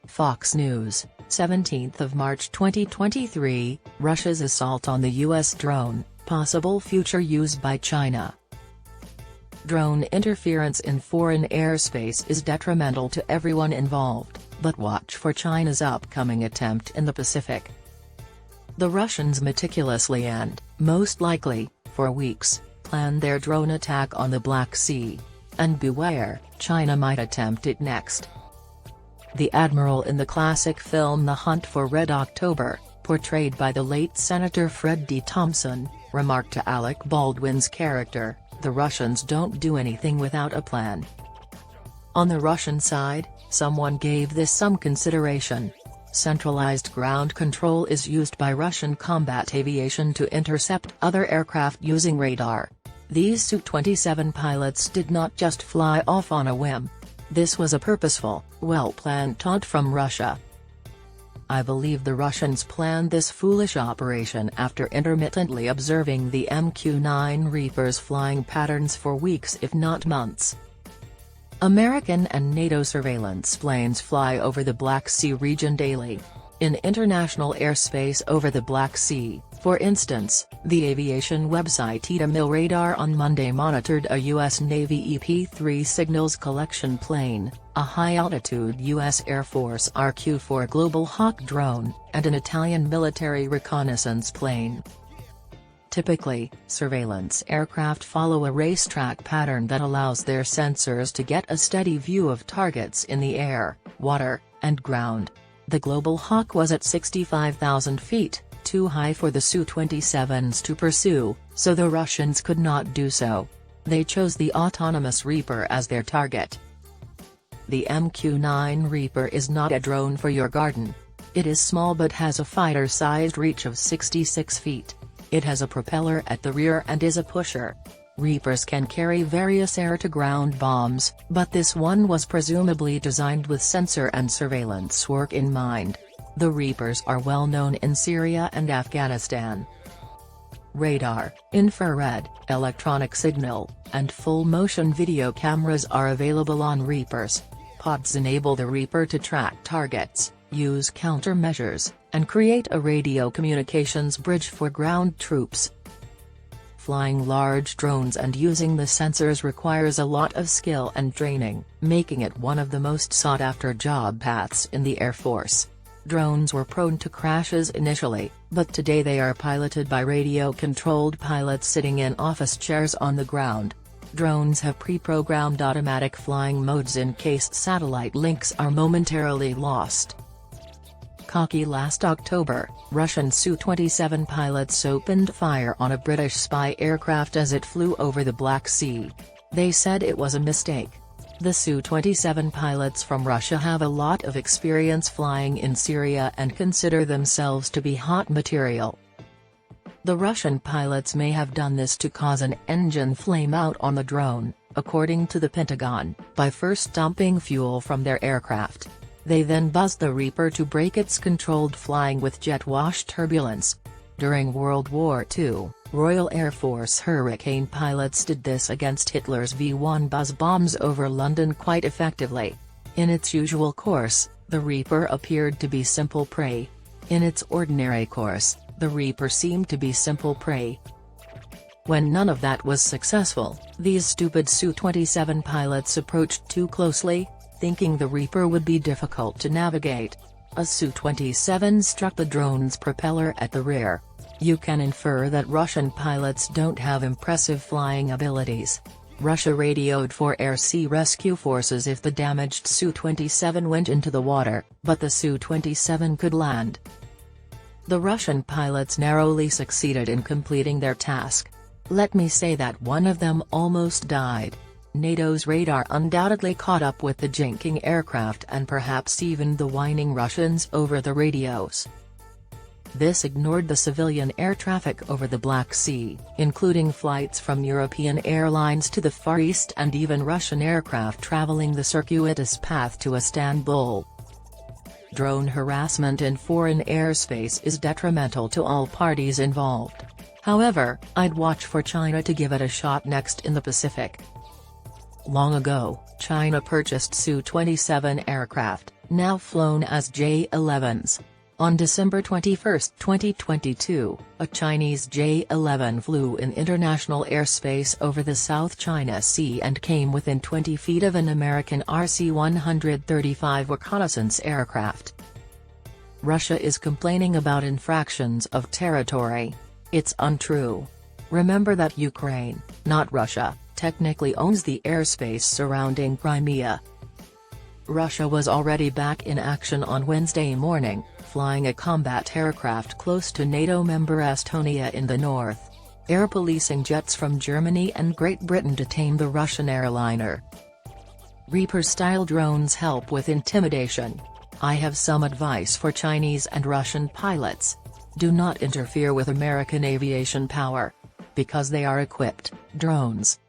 Fox News, 17th of March 2023, Russia's assault on the U.S. drone, possible future use by China. Drone interference in foreign airspace is detrimental to everyone involved, but watch for China's upcoming attempt in the Pacific. The Russians meticulously and, most likely, for weeks, planned their drone attack on the Black Sea. And beware, China might attempt it next. The admiral in the classic film The Hunt for Red October, portrayed by the late Senator Fred D. Thompson, remarked to Alec Baldwin's character, "The Russians don't do anything without a plan." On the Russian side, someone gave this some consideration. Centralized ground control is used by Russian combat aviation to intercept other aircraft using radar. These Su-27 pilots did not just fly off on a whim. This was a purposeful, well-planned taunt from Russia. I believe the Russians planned this foolish operation after intermittently observing the MQ-9 Reaper's flying patterns for weeks if not months. American and NATO surveillance planes fly over the Black Sea region daily. In international airspace over the Black Sea, for instance, the aviation website Detrimental radar on Monday monitored a U.S. Navy EP-3 signals collection plane, a high-altitude U.S. Air Force RQ-4 Global Hawk drone, and an Italian military reconnaissance plane. Typically, surveillance aircraft follow a racetrack pattern that allows their sensors to get a steady view of targets in the air, water, and ground. The Global Hawk was at 65,000 feet, too high for the Su-27s to pursue, so the Russians could not do so. They chose the autonomous Reaper as their target. The MQ-9 Reaper is not a drone for your garden. It is small but has a fighter-sized reach of 66 feet. It has a propeller at the rear and is a pusher. Reapers can carry various air-to-ground bombs, but this one was presumably designed with sensor and surveillance work in mind. The Reapers are well known in Syria and Afghanistan. Radar, infrared, electronic signal, and full-motion video cameras are available on Reapers. Pods enable the Reaper to track targets, use countermeasures, and create a radio communications bridge for ground troops. Flying large drones and using the sensors requires a lot of skill and training, making it one of the most sought-after job paths in the Air Force. Drones were prone to crashes initially, but today they are piloted by radio-controlled pilots sitting in office chairs on the ground. Drones have pre-programmed automatic flying modes in case satellite links are momentarily lost. Cocky last October, Russian Su-27 pilots opened fire on a British spy aircraft as it flew over the Black Sea. They said it was a mistake. The Su-27 pilots from Russia have a lot of experience flying in Syria and consider themselves to be hot material. The Russian pilots may have done this to cause an engine flame out on the drone, according to the Pentagon, by first dumping fuel from their aircraft. They then buzzed the Reaper to break its controlled flying with jet-wash turbulence. During World War II, Royal Air Force Hurricane pilots did this against Hitler's V-1 buzz bombs over London quite effectively. In its usual course, the Reaper appeared to be simple prey. In its ordinary course, the Reaper seemed to be simple prey. When none of that was successful, these stupid Su-27 pilots approached too closely, thinking the Reaper would be difficult to navigate. A Su-27 struck the drone's propeller at the rear. You can infer that Russian pilots don't have impressive flying abilities. Russia radioed for air-sea rescue forces if the damaged Su-27 went into the water, but the Su-27 could land. The Russian pilots narrowly succeeded in completing their task. Let me say that one of them almost died. NATO's radar undoubtedly caught up with the jinking aircraft and perhaps even the whining Russians over the radios. This ignored the civilian air traffic over the Black Sea, including flights from European airlines to the Far East and even Russian aircraft traveling the circuitous path to Istanbul. Drone harassment in foreign airspace is detrimental to all parties involved. However, I'd watch for China to give it a shot next in the Pacific. Long ago, China purchased Su-27 aircraft, now flown as J-11s. On December 21, 2022, a Chinese J-11 flew in international airspace over the South China Sea and came within 20 feet of an American RC-135 reconnaissance aircraft. Russia is complaining about infractions of territory. It's untrue. Remember that Ukraine, not Russia, technically owns the airspace surrounding Crimea. Russia was already back in action on Wednesday morning, flying a combat aircraft close to NATO member Estonia in the north. Air policing jets from Germany and Great Britain detained the Russian airliner. Reaper-style drones help with intimidation. I have some advice for Chinese and Russian pilots. Do not interfere with American aviation power. Because they are equipped, drones,